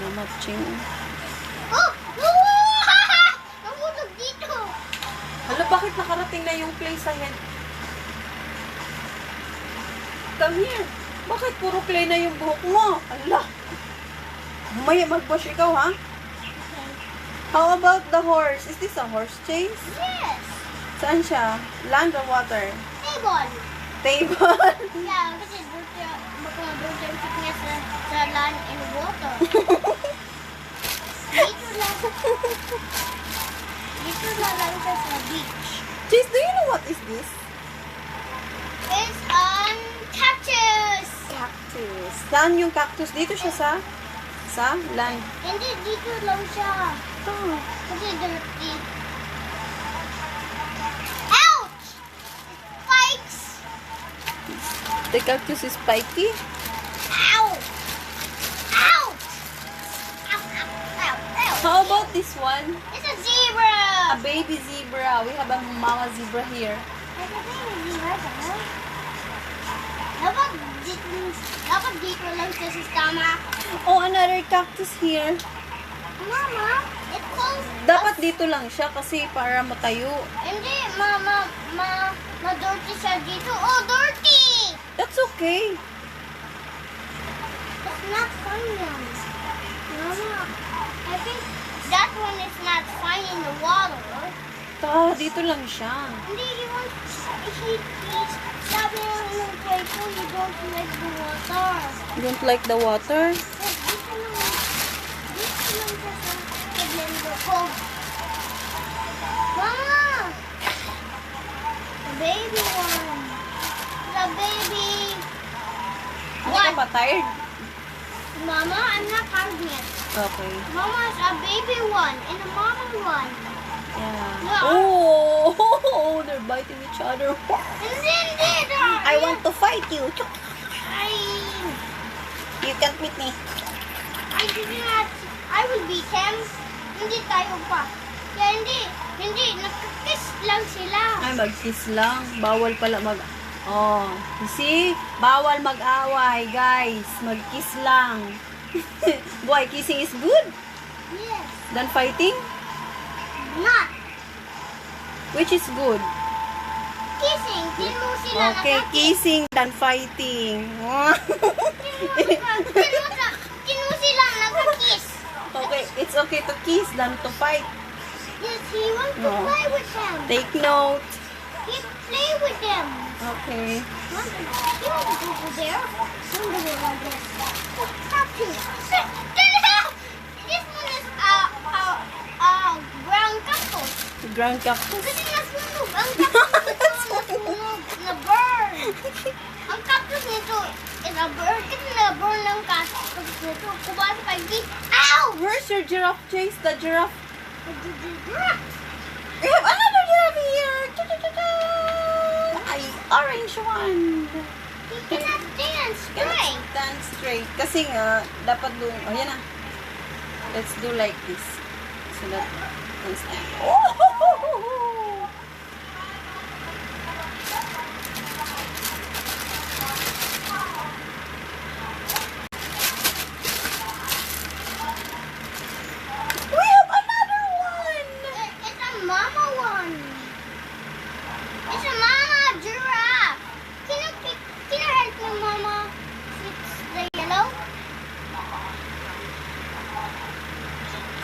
Matching. Oh! Nahulog dito! Hala, bakit nakarating na yung clay sa head? Come here. Bakit puro clay na yung buhok mo? Hala. May mag-wash ikaw, ha? How about the horse? Is this a horse, Chase? Yes! Saan siya? Land or water? Table! Table. Yeah, kasi baka doon yung sickness sa land and water. Dito lang siya sa beach. Chase, do you know what is this? It's cactus! Cactus. Saan yung cactus? Dito siya sa land. Hindi, dito lang siya. Oh. Kasi dirty. Ouch! Spikes! The cactus is spiky. Ow! Ow! Ow, ow, ow, ow. How about this one? It's a zebra! A baby zebra. We have a mama zebra here. Dapat dito lang siya sa stomach. Oh, another cactus here. Mama, it calls... Dapat dito lang siya kasi para matayo. Hindi, ma-dirty siya dito. Oh, dirty! That's okay. It's not fun then. Mama, I think that one is not fine in the water. Dito lang siya. Hindi, he's sabi ng play ko, you don't like the water. You don't like the water? Dito lang siya sa blender ko. Mama! The baby one. The baby. Hindi ka pa tired? Mama, I'm not tired yet. Okay. Mama, it's a baby one and a mama one. Yeah. No. Oh, they're biting each other. Hindi. I want to fight you. I You can't beat me. did not. I will beat him. Hindi tayo pa. Kaya hindi. Nagkikiss lang sila. Ay, mag-kiss lang. Bawal pala Oh, you see? Bawal mag-away, guys. Mag-kiss lang. Boy, kissing is good Yes. than fighting. Not. Which is good? Kissing. Tino sila Okay, nagkikiss. kissing than fighting. Tino sila nagkikiss. Okay, it's okay to kiss than to fight. Yes, he wants to No. play with them. Take note. He play with them. Okay. You want to go over there? You want to go like this? Cactus. This one is brown cactus. Ground cactus. Kasi nasunog. Ang cactus nito nasunog. Na-burn. Ang cactus nito is a burn. Kasi na-burn ng cactus nito. Kubasa kay Git. Ow! Where's your giraffe, Chase? The giraffe. We have another giraffe here. Ay, orange one. He cannot dance straight. Stand straight. Kasi nga, dapat doon. Oh, yan na. Let's do like this. So that can stand. Oh! We have another one. It's a mama one. It's a mama giraffe. Can you help me, mama? Fix the yellow?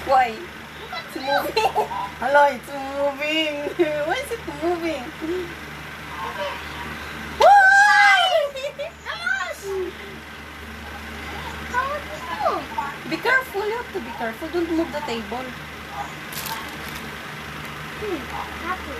Why? It's moving. Hello, it's moving. Why is it moving? Why? Amos! How would you do? Be careful. You have to be careful. Don't move the table. Happy.